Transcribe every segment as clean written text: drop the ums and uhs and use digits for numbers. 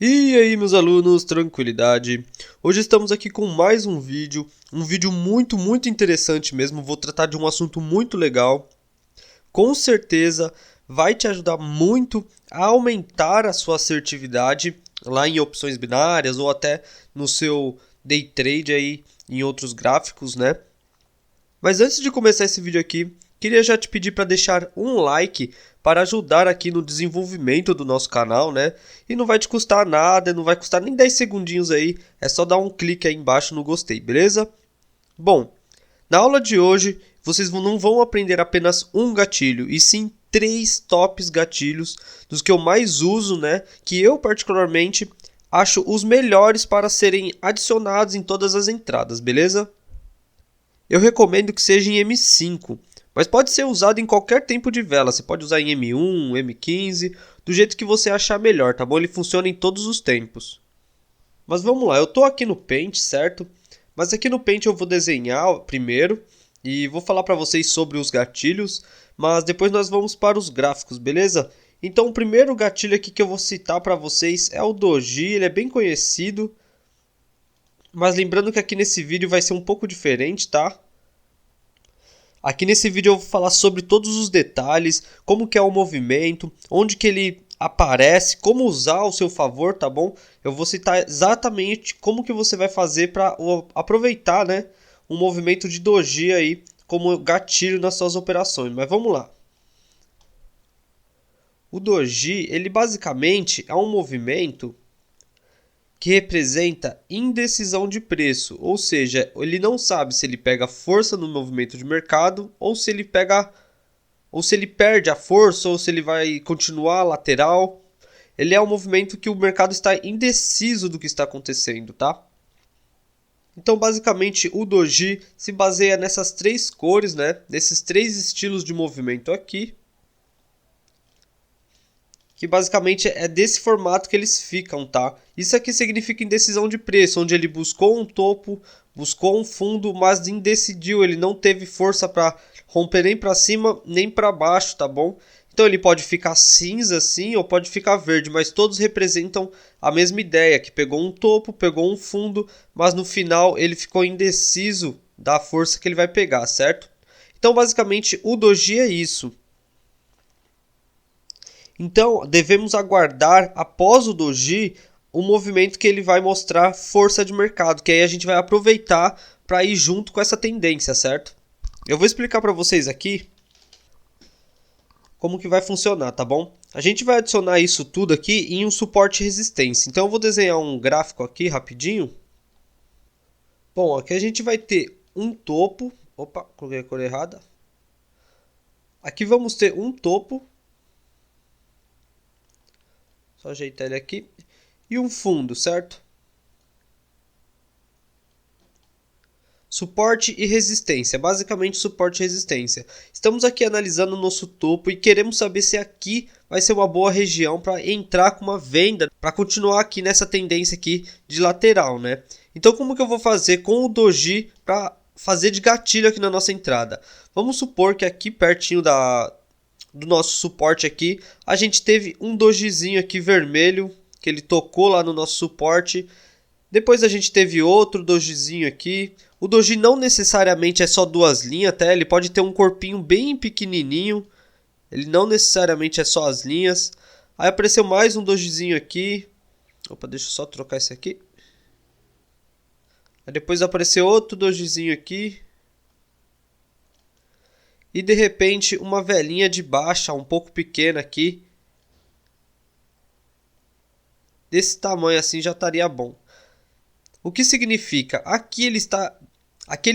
E aí, meus alunos, tranquilidade? Hoje estamos aqui com mais um vídeo muito interessante mesmo. Vou tratar de um assunto muito legal. Com certeza vai te ajudar muito a aumentar a sua assertividade lá em opções binárias ou até no seu day trade aí em outros gráficos, né? Mas antes de começar esse vídeo aqui, queria já te pedir para deixar um like para ajudar aqui no desenvolvimento do nosso canal, né? E não vai te custar nada, não vai custar nem 10 segundinhos aí, é só dar um clique aí embaixo no gostei, beleza? Bom, na aula de hoje, vocês não vão aprender apenas um gatilho, e sim 3 tops gatilhos dos que eu mais uso, né? Que eu particularmente acho os melhores para serem adicionados em todas as entradas, beleza? Eu recomendo que seja em M5, mas pode ser usado em qualquer tempo de vela. Você pode usar em M1, M15, do jeito que você achar melhor, tá bom? Ele funciona em todos os tempos. Mas vamos lá, eu estou aqui no Paint, certo? Mas aqui no Paint eu vou desenhar primeiro e vou falar para vocês sobre os gatilhos, mas depois nós vamos para os gráficos, beleza? Então o primeiro gatilho aqui que eu vou citar para vocês é o Doji, ele é bem conhecido. Mas lembrando que aqui nesse vídeo vai ser um pouco diferente, tá? Aqui nesse vídeo eu vou falar sobre todos os detalhes, como que é o movimento, onde que ele aparece, como usar ao seu favor, tá bom? Eu vou citar exatamente como que você vai fazer para aproveitar, né, um movimento de doji aí como gatilho nas suas operações. Mas vamos lá. O doji, ele basicamente é um movimento que representa indecisão de preço, ou seja, ele não sabe se ele pega força no movimento de mercado ou se ele perde a força ou se ele vai continuar lateral. Ele é um movimento que o mercado está indeciso do que está acontecendo, tá? Então, basicamente, o doji se baseia nessas 3 cores, né? Nesses 3 estilos de movimento aqui, que basicamente é desse formato que eles ficam, tá? Isso aqui significa indecisão de preço, onde ele buscou um topo, buscou um fundo, mas indecidiu, ele não teve força para romper nem para cima, nem para baixo, tá bom? Então ele pode ficar cinza assim, ou pode ficar verde, mas todos representam a mesma ideia, que pegou um topo, pegou um fundo, mas no final ele ficou indeciso da força que ele vai pegar, certo? Então basicamente o doji é isso. Então, devemos aguardar após o doji o movimento que ele vai mostrar força de mercado, que aí a gente vai aproveitar para ir junto com essa tendência, certo? Eu vou explicar para vocês aqui como que vai funcionar, tá bom? A gente vai adicionar isso tudo aqui em um suporte e resistência. Então, eu vou desenhar um gráfico aqui rapidinho. Bom, aqui a gente vai ter um topo. Opa, coloquei a cor errada. Aqui vamos ter um topo. Só ajeitar ele aqui. E um fundo, certo? Suporte e resistência, basicamente suporte e resistência. Estamos aqui analisando o nosso topo e queremos saber se aqui vai ser uma boa região para entrar com uma venda, para continuar aqui nessa tendência aqui de lateral, né? Então como que eu vou fazer com o doji para fazer de gatilho aqui na nossa entrada? Vamos supor que aqui pertinho do nosso suporte aqui, a gente teve um dojizinho aqui vermelho, que ele tocou lá no nosso suporte. Depois a gente teve outro dojizinho aqui. O doji não necessariamente é só 2 linhas, tá? Ele pode ter um corpinho bem pequenininho. Ele não necessariamente é só as linhas. Aí apareceu mais um dojizinho aqui. Opa, deixa eu só trocar esse aqui. Aí depois apareceu outro dojizinho aqui. E de repente uma velinha de baixa, um pouco pequena aqui. Desse tamanho assim já estaria bom. O que significa? Aqui ele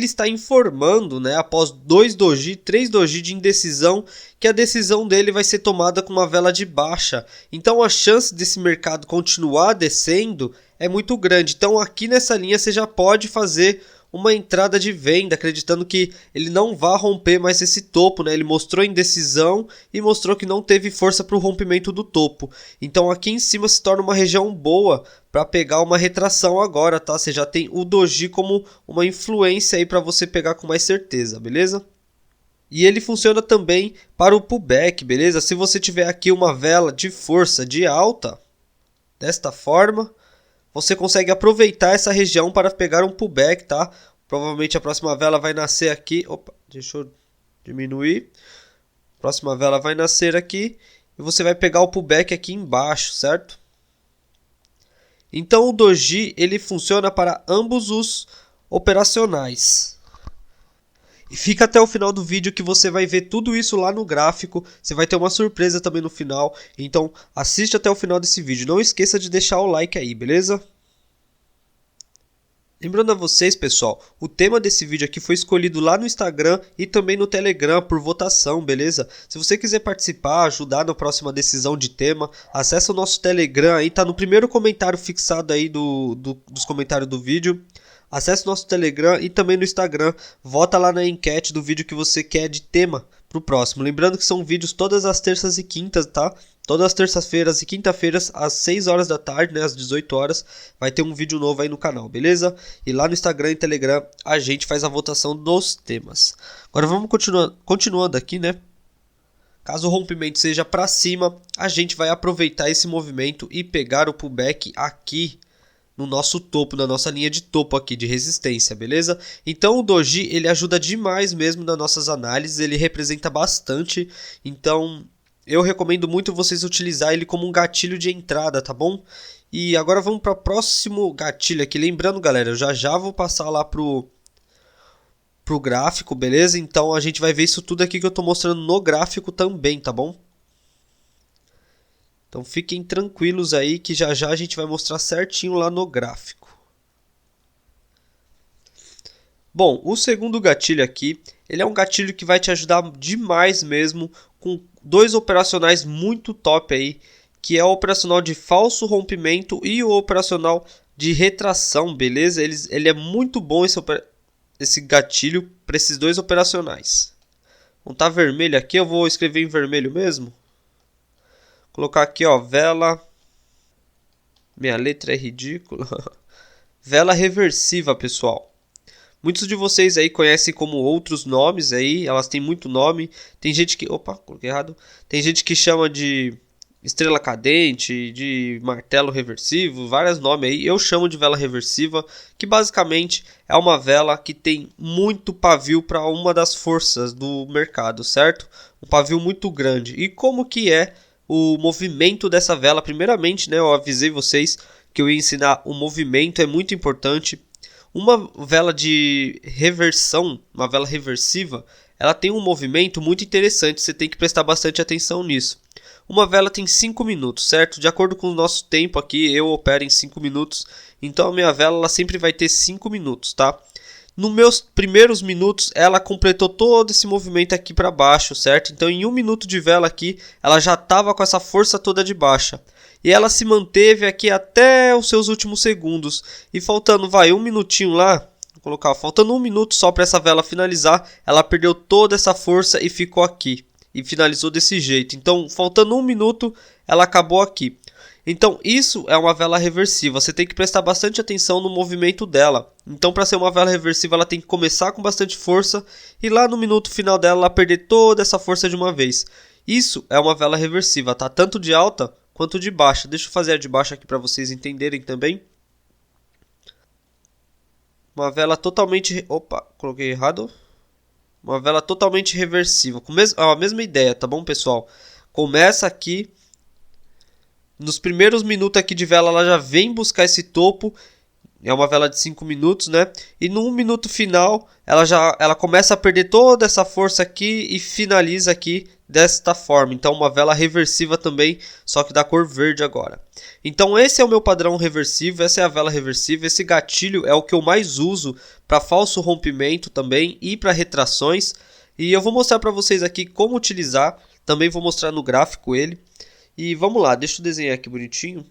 está informando, né, após 2 doji, 3 doji de indecisão, que a decisão dele vai ser tomada com uma vela de baixa. Então a chance desse mercado continuar descendo é muito grande. Então aqui nessa linha você já pode fazer uma entrada de venda, acreditando que ele não vai romper mais esse topo, né? Ele mostrou indecisão e mostrou que não teve força para o rompimento do topo. Então aqui em cima se torna uma região boa para pegar uma retração agora, tá? Você já tem o doji como uma influência aí para você pegar com mais certeza, beleza? E ele funciona também para o pullback, beleza? Se você tiver aqui uma vela de força de alta, desta forma. Você consegue aproveitar essa região para pegar um pullback, tá? Provavelmente a próxima vela vai nascer aqui. Opa, deixa eu diminuir. A próxima vela vai nascer aqui e você vai pegar o pullback aqui embaixo, certo? Então o Doji ele funciona para ambos os operacionais. E fica até o final do vídeo que você vai ver tudo isso lá no gráfico. Você vai ter uma surpresa também no final. Então assiste até o final desse vídeo. Não esqueça de deixar o like aí, beleza? Lembrando a vocês, pessoal, o tema desse vídeo aqui foi escolhido lá no Instagram e também no Telegram por votação, beleza? Se você quiser participar, ajudar na próxima decisão de tema, acessa o nosso Telegram aí, tá no primeiro comentário fixado aí dos comentários do vídeo. Acesse o nosso Telegram e também no Instagram, vota lá na enquete do vídeo que você quer de tema pro próximo. Lembrando que são vídeos todas as terças e quintas, tá? Todas as terças-feiras e quinta-feiras, às 6 horas da tarde, né, às 18 horas, vai ter um vídeo novo aí no canal, beleza? E lá no Instagram e Telegram a gente faz a votação dos temas. Agora vamos continuando aqui, né? Caso o rompimento seja para cima, a gente vai aproveitar esse movimento e pegar o pullback aqui no nosso topo, na nossa linha de topo aqui de resistência, beleza? Então o Doji ele ajuda demais mesmo nas nossas análises, ele representa bastante, então eu recomendo muito vocês utilizar ele como um gatilho de entrada, tá bom? E agora vamos para o próximo gatilho aqui, lembrando galera, eu já vou passar lá pro gráfico, beleza? Então a gente vai ver isso tudo aqui que eu tô mostrando no gráfico também, tá bom? Então fiquem tranquilos aí que já a gente vai mostrar certinho lá no gráfico. Bom, o segundo gatilho aqui, ele é um gatilho que vai te ajudar demais mesmo com dois operacionais muito top aí, que é o operacional de falso rompimento e o operacional de retração, beleza? Ele é muito bom esse gatilho para esses dois operacionais. Não tá vermelho aqui, eu vou escrever em vermelho mesmo. Colocar aqui, ó, vela. Minha letra é ridícula. Vela reversiva, pessoal. Muitos de vocês aí conhecem como outros nomes aí, elas têm muito nome. Tem gente que, opa, coloquei errado. Tem gente que chama de estrela cadente, de martelo reversivo, vários nomes aí. Eu chamo de vela reversiva, que basicamente é uma vela que tem muito pavio para uma das forças do mercado, certo? Um pavio muito grande. E como que é o movimento dessa vela? Primeiramente, né, eu avisei vocês que eu ia ensinar o movimento, é muito importante. Uma vela de reversão, uma vela reversiva, ela tem um movimento muito interessante, você tem que prestar bastante atenção nisso. Uma vela tem 5 minutos, certo? De acordo com o nosso tempo aqui, eu opero em 5 minutos, então a minha vela ela sempre vai ter 5 minutos, tá? Nos meus primeiros minutos, ela completou todo esse movimento aqui para baixo, certo? Então, em 1 minuto de vela aqui, ela já estava com essa força toda de baixa. E ela se manteve aqui até os seus últimos segundos. E faltando, vai, 1 minutinho lá, vou colocar, faltando 1 minuto só para essa vela finalizar, ela perdeu toda essa força e ficou aqui. E finalizou desse jeito. Então, faltando 1 minuto, ela acabou aqui. Então isso é uma vela reversiva, você tem que prestar bastante atenção no movimento dela. Então para ser uma vela reversiva ela tem que começar com bastante força e lá no minuto final dela ela perder toda essa força de uma vez. Isso é uma vela reversiva, tá? Tanto de alta quanto de baixa. Deixa eu fazer a de baixa aqui para vocês entenderem também. Uma vela totalmente... Opa, coloquei errado. Uma vela totalmente reversiva, com a mesma ideia, tá bom pessoal? Começa aqui... Nos primeiros minutos aqui de vela ela já vem buscar esse topo. É uma vela de 5 minutos, né? E no 1 minuto final ela começa a perder toda essa força aqui e finaliza aqui desta forma. Então uma vela reversiva também, só que da cor verde agora. Então esse é o meu padrão reversivo, essa é a vela reversiva. Esse gatilho é o que eu mais uso para falso rompimento também e para retrações. E eu vou mostrar para vocês aqui como utilizar. Também vou mostrar no gráfico ele. E vamos lá, deixa eu desenhar aqui bonitinho.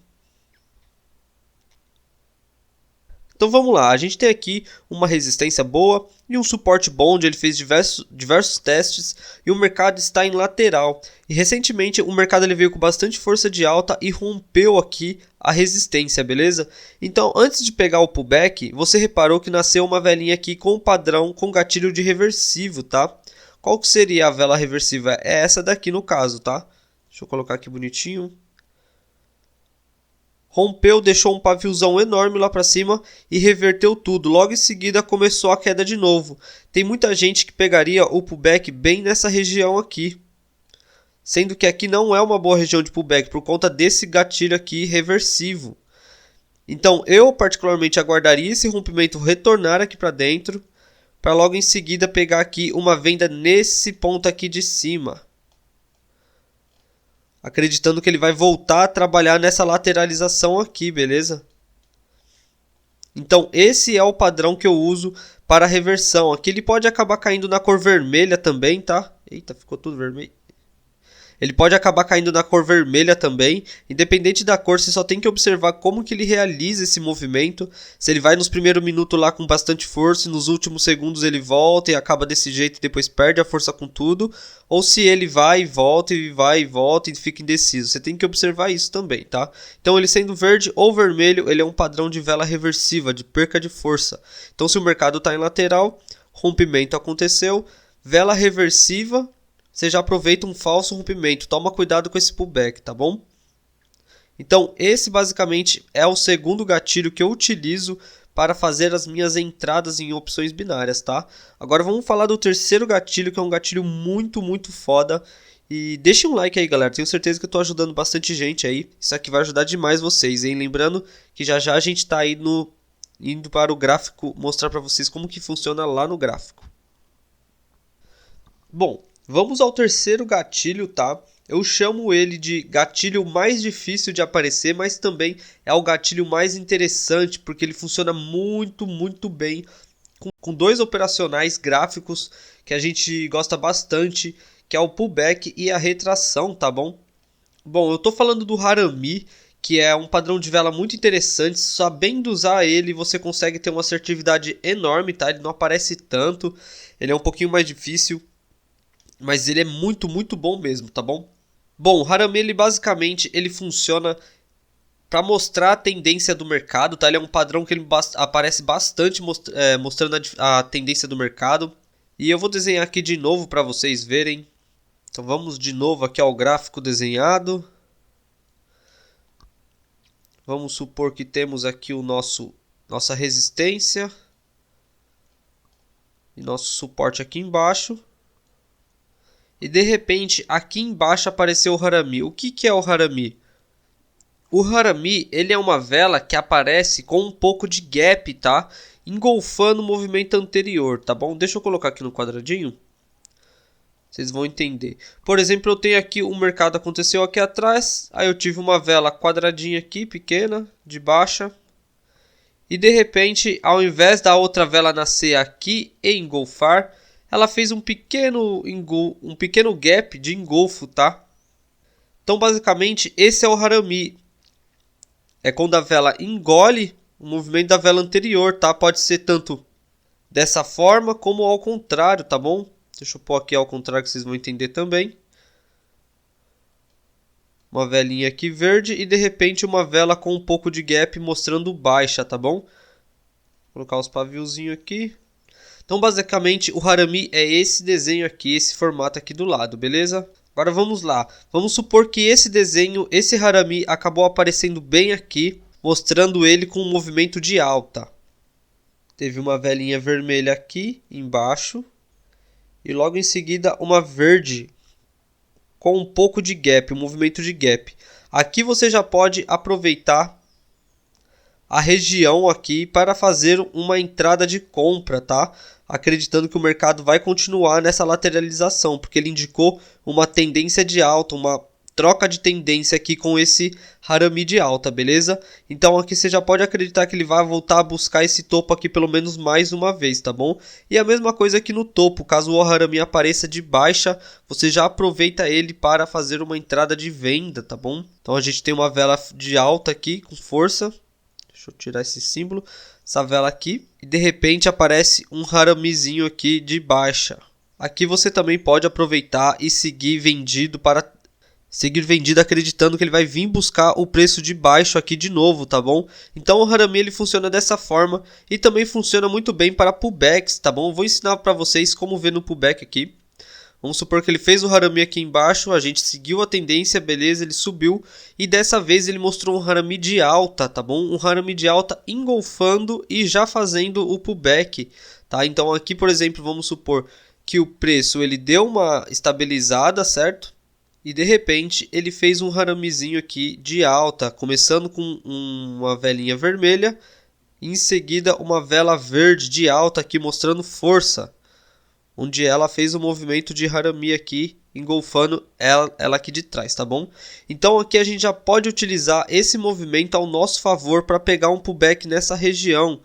Então vamos lá, a gente tem aqui uma resistência boa e um suporte bom, onde ele fez diversos testes e o mercado está em lateral. E recentemente o mercado ele veio com bastante força de alta e rompeu aqui a resistência, beleza? Então antes de pegar o pullback, você reparou que nasceu uma velinha aqui com o padrão com gatilho de reversivo, tá? Qual que seria a vela reversiva? É essa daqui no caso, tá? Deixa eu colocar aqui bonitinho. rompeu, deixou um paviozão enorme lá para cima e reverteu tudo. Logo em seguida começou a queda de novo. Tem muita gente que pegaria o pullback bem nessa região aqui, sendo que aqui não é uma boa região de pullback por conta desse gatilho aqui reversivo. Então eu particularmente aguardaria esse rompimento retornar aqui para dentro, para logo em seguida pegar aqui uma venda nesse ponto aqui de cima, acreditando que ele vai voltar a trabalhar nessa lateralização aqui, beleza? Então esse é o padrão que eu uso para reversão. Aqui ele pode acabar caindo na cor vermelha também, tá? Eita, ficou tudo vermelho. Ele pode acabar caindo na cor vermelha também. Independente da cor, você só tem que observar como que ele realiza esse movimento. Se ele vai nos primeiros minutos lá com bastante força e nos últimos segundos ele volta e acaba desse jeito e depois perde a força com tudo. Ou se ele vai e volta e fica indeciso. Você tem que observar isso também, tá? Então ele sendo verde ou vermelho, ele é um padrão de vela reversiva, de perca de força. Então se o mercado está em lateral, rompimento aconteceu, vela reversiva, você já aproveita um falso rompimento. Toma cuidado com esse pullback, tá bom? Então, esse basicamente é o segundo gatilho que eu utilizo para fazer as minhas entradas em opções binárias, tá? Agora vamos falar do terceiro gatilho, que é um gatilho muito foda. E deixa um like aí, galera. Tenho certeza que eu tô ajudando bastante gente aí. Isso aqui vai ajudar demais vocês, hein? Lembrando que já a gente tá aí indo para o gráfico, mostrar para vocês como que funciona lá no gráfico. Bom, vamos ao terceiro gatilho, tá? Eu chamo ele de gatilho mais difícil de aparecer, mas também é o gatilho mais interessante, porque ele funciona muito bem com dois operacionais gráficos que a gente gosta bastante, que é o pullback e a retração, tá bom? Bom, eu tô falando do Harami, que é um padrão de vela muito interessante. Sabendo usar ele, você consegue ter uma assertividade enorme, tá? Ele não aparece tanto, ele é um pouquinho mais difícil, mas ele é muito bom mesmo, tá bom? Bom, o Harami, ele basicamente funciona para mostrar a tendência do mercado, tá? Ele é um padrão que ele aparece bastante mostrando a tendência do mercado. E eu vou desenhar aqui de novo para vocês verem. Então vamos de novo aqui ao gráfico desenhado. Vamos supor que temos aqui nossa resistência e nosso suporte aqui embaixo. E de repente aqui embaixo apareceu o Harami. O que é o Harami? O Harami, ele é uma vela que aparece com um pouco de gap, tá? Engolfando o movimento anterior, tá bom? Deixa eu colocar aqui no quadradinho. Vocês vão entender. Por exemplo, eu tenho aqui, o mercado aconteceu aqui atrás. Aí eu tive uma vela quadradinha aqui, pequena, de baixa. E de repente, ao invés da outra vela nascer aqui e engolfar, ela fez um pequeno gap de engolfo, tá? Então, basicamente, esse é o Harami. É quando a vela engole o movimento da vela anterior, tá? Pode ser tanto dessa forma como ao contrário, tá bom? Deixa eu pôr aqui ao contrário que vocês vão entender também. Uma velinha aqui verde e de repente uma vela com um pouco de gap mostrando baixa, tá bom? Vou colocar os paviozinhos aqui. Então, basicamente, o Harami é esse desenho aqui, esse formato aqui do lado, beleza? Agora vamos lá. Vamos supor que esse desenho, esse Harami, acabou aparecendo bem aqui, mostrando ele com um movimento de alta. Teve uma velinha vermelha aqui embaixo. E logo em seguida uma verde com um pouco de gap, um movimento de gap. Aqui você já pode aproveitar a região aqui para fazer uma entrada de compra, tá? Acreditando que o mercado vai continuar nessa lateralização, porque ele indicou uma tendência de alta, uma troca de tendência aqui com esse Harami de alta, beleza? Então aqui você já pode acreditar que ele vai voltar a buscar esse topo aqui pelo menos mais uma vez, tá bom? E a mesma coisa aqui no topo, caso o Harami apareça de baixa, você já aproveita ele para fazer uma entrada de venda, tá bom? Então a gente tem uma vela de alta aqui com força. Deixa eu tirar esse símbolo, essa vela aqui, e de repente aparece um Haramizinho aqui de baixa. Aqui você também pode aproveitar e seguir vendido acreditando que ele vai vir buscar o preço de baixo aqui de novo, tá bom? Então o Harami ele funciona dessa forma e também funciona muito bem para pullbacks, tá bom? Vou ensinar para vocês como ver no pullback aqui. Vamos supor que ele fez o harami aqui embaixo, a gente seguiu a tendência, beleza, ele subiu. E dessa vez ele mostrou um harami de alta, tá bom? Um harami de alta engolfando e já fazendo o pullback, tá? Então aqui, por exemplo, vamos supor que o preço ele deu uma estabilizada, certo? E de repente ele fez um haramizinho aqui de alta, começando com uma velinha vermelha. Em seguida uma vela verde de alta aqui mostrando força, onde ela fez um movimento de harami aqui, engolfando ela aqui de trás, tá bom? Então aqui a gente já pode utilizar esse movimento ao nosso favor para pegar um pullback nessa região,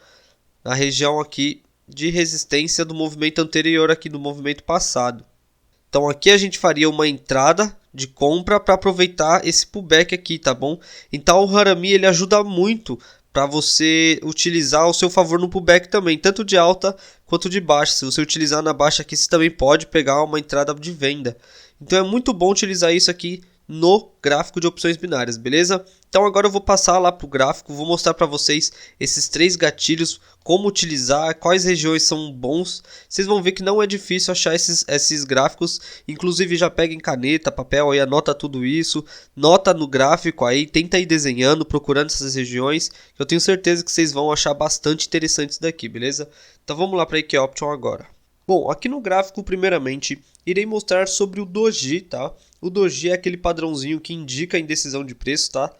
na região aqui de resistência do movimento anterior aqui, do movimento passado. Então aqui a gente faria uma entrada de compra para aproveitar esse pullback aqui, tá bom? Então o harami ele ajuda muito para você utilizar ao seu favor no pullback também, tanto de alta quanto de baixa. Se você utilizar na baixa aqui, você também pode pegar uma entrada de venda. Então é muito bom utilizar isso aqui no gráfico de opções binárias, beleza? Então agora eu vou passar lá para o gráfico, vou mostrar para vocês esses 3 gatilhos, como utilizar, quais regiões são bons. Vocês vão ver que não é difícil achar esses gráficos, inclusive já peguem caneta, papel, aí anota tudo isso, nota no gráfico aí, tenta ir desenhando, procurando essas regiões, que eu tenho certeza que vocês vão achar bastante interessantes daqui, beleza? Então vamos lá para a IK Option agora. Bom, aqui no gráfico, primeiramente, irei mostrar sobre o Doji, tá? O Doji é aquele padrãozinho que indica a indecisão de preço, tá?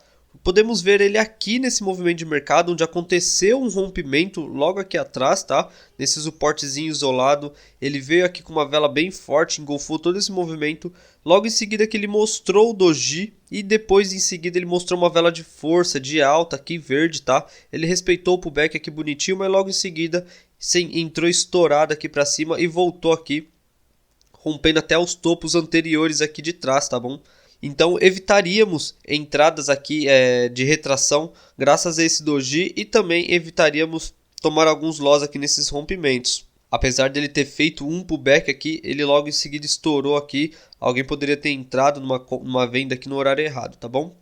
Podemos ver ele aqui nesse movimento de mercado, onde aconteceu um rompimento logo aqui atrás, tá? Nesse suportezinho isolado, ele veio aqui com uma vela bem forte, engolfou todo esse movimento. Logo em seguida que ele mostrou o Doji e depois em seguida ele mostrou uma vela de força, de alta aqui verde, tá? Ele respeitou o pullback aqui bonitinho, mas logo em seguida entrou estourado aqui para cima e voltou aqui, rompendo até os topos anteriores aqui de trás, tá bom? Então evitaríamos entradas aqui de retração graças a esse Doji e também evitaríamos tomar alguns loss aqui nesses rompimentos. Apesar dele ter feito um pullback aqui, ele logo em seguida estourou aqui. Alguém poderia ter entrado numa venda aqui no horário errado, tá bom?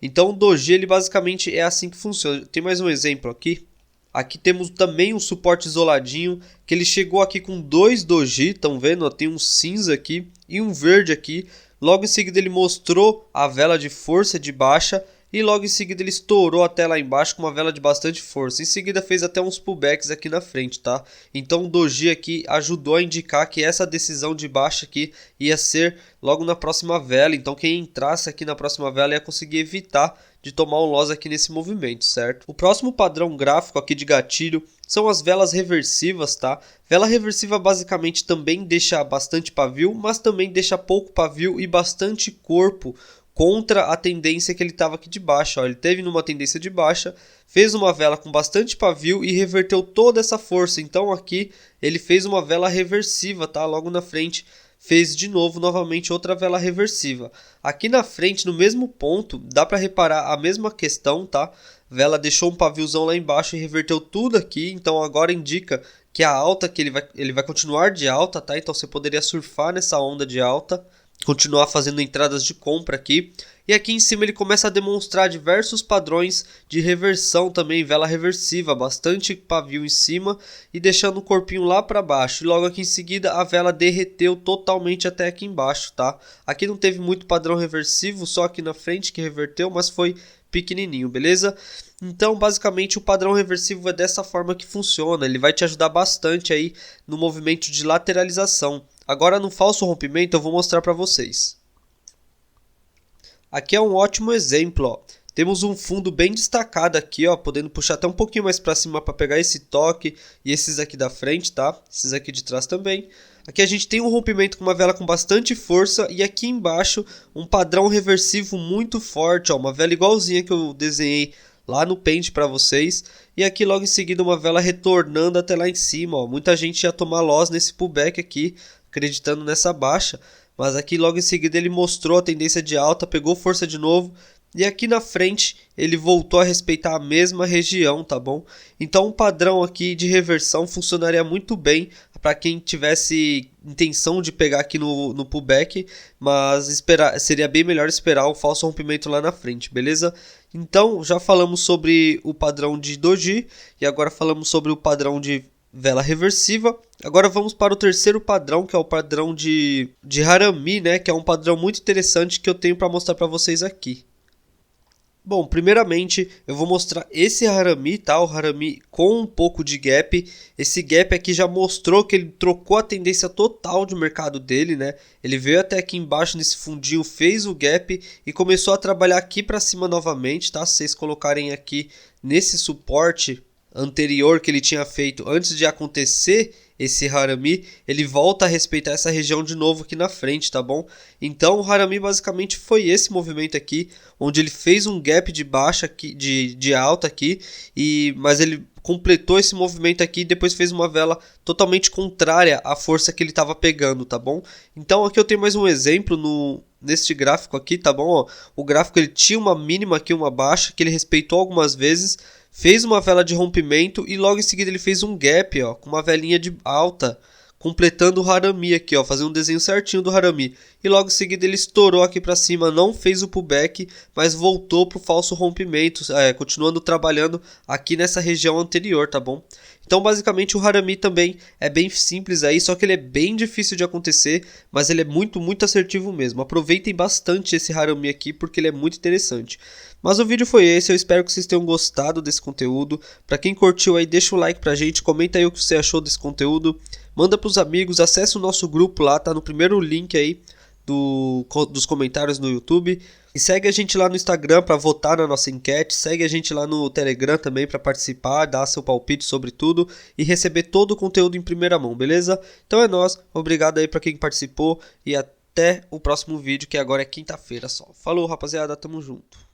Então o Doji ele basicamente é assim que funciona. Tem mais um exemplo aqui. Aqui temos também um suporte isoladinho, que ele chegou aqui com 2 Doji, estão vendo? Tem um cinza aqui e um verde aqui. Logo em seguida ele mostrou a vela de força de baixa e logo em seguida ele estourou até lá embaixo com uma vela de bastante força. Em seguida fez até uns pullbacks aqui na frente, tá? Então o Doji aqui ajudou a indicar que essa decisão de baixa aqui ia ser logo na próxima vela. Então quem entrasse aqui na próxima vela ia conseguir evitar de tomar um loss aqui nesse movimento, certo? O próximo padrão gráfico aqui de gatilho são as velas reversivas, tá? Vela reversiva basicamente também deixa bastante pavio, mas também deixa pouco pavio e bastante corpo contra a tendência que ele estava aqui de baixa. Ó, ele teve numa tendência de baixa, fez uma vela com bastante pavio e reverteu toda essa força. Então aqui ele fez uma vela reversiva, tá? Logo na frente fez de novo novamente outra vela reversiva. Aqui na frente, no mesmo ponto, dá para reparar a mesma questão, tá? Vela deixou um paviozão lá embaixo e reverteu tudo aqui, então agora indica que a alta que ele vai continuar de alta, tá? Então você poderia surfar nessa onda de alta, continuar fazendo entradas de compra aqui. E aqui em cima ele começa a demonstrar diversos padrões de reversão também, vela reversiva, bastante pavio em cima e deixando o corpinho lá para baixo. E logo aqui em seguida a vela derreteu totalmente até aqui embaixo, tá? Aqui não teve muito padrão reversivo, só aqui na frente que reverteu, mas foi pequenininho, beleza? Então basicamente o padrão reversivo é dessa forma que funciona, ele vai te ajudar bastante aí no movimento de lateralização. Agora no falso rompimento eu vou mostrar para vocês. Aqui é um ótimo exemplo, ó. Temos um fundo bem destacado aqui, ó, podendo puxar até um pouquinho mais para cima para pegar esse toque e esses aqui da frente, tá? Esses aqui de trás também. Aqui a gente tem um rompimento com uma vela com bastante força e aqui embaixo um padrão reversivo muito forte, ó, uma vela igualzinha que eu desenhei lá no Paint para vocês. E aqui logo em seguida uma vela retornando até lá em cima, ó. Muita gente ia tomar loss nesse pullback aqui, acreditando nessa baixa. Mas aqui logo em seguida ele mostrou a tendência de alta, pegou força de novo. E aqui na frente ele voltou a respeitar a mesma região, tá bom? Então um padrão aqui de reversão funcionaria muito bem para quem tivesse intenção de pegar aqui no pullback. Mas seria bem melhor esperar o falso rompimento lá na frente, beleza? Então já falamos sobre o padrão de Doji e agora falamos sobre o padrão de vela reversiva. Agora vamos para o terceiro padrão, que é o padrão de harami, né? Que é um padrão muito interessante que eu tenho para mostrar para vocês aqui. Bom, primeiramente eu vou mostrar esse harami, tá? O harami com um pouco de gap. Esse gap aqui já mostrou que ele trocou a tendência total de mercado dele, né? Ele veio até aqui embaixo nesse fundinho, fez o gap e começou a trabalhar aqui para cima novamente, tá? Se vocês colocarem aqui nesse suporte anterior que ele tinha feito antes de acontecer esse harami, ele volta a respeitar essa região de novo aqui na frente, tá bom? Então o harami basicamente foi esse movimento aqui, onde ele fez um gap de baixa aqui, de alta aqui, mas ele completou esse movimento aqui e depois fez uma vela totalmente contrária à força que ele estava pegando, tá bom? Então aqui eu tenho mais um exemplo neste gráfico aqui, tá bom? Ó, o gráfico ele tinha uma mínima aqui, uma baixa, que ele respeitou algumas vezes, fez uma vela de rompimento e logo em seguida ele fez um gap, ó, com uma velinha de alta, completando o harami aqui, ó, fazendo um desenho certinho do harami. E logo em seguida ele estourou aqui para cima, não fez o pullback, mas voltou para o falso rompimento, continuando trabalhando aqui nessa região anterior, tá bom? Então basicamente o harami também é bem simples aí, só que ele é bem difícil de acontecer, mas ele é muito assertivo mesmo. Aproveitem bastante esse harami aqui porque ele é muito interessante. Mas o vídeo foi esse, eu espero que vocês tenham gostado desse conteúdo. Para quem curtiu aí, deixa o like pra gente, comenta aí o que você achou desse conteúdo, manda pros amigos, acesse o nosso grupo lá, tá no primeiro link aí dos comentários no YouTube. E segue a gente lá no Instagram para votar na nossa enquete, segue a gente lá no Telegram também para participar, dar seu palpite sobre tudo e receber todo o conteúdo em primeira mão, beleza? Então é nóis, obrigado aí para quem participou e até o próximo vídeo, que agora é quinta-feira só. Falou, rapaziada, tamo junto.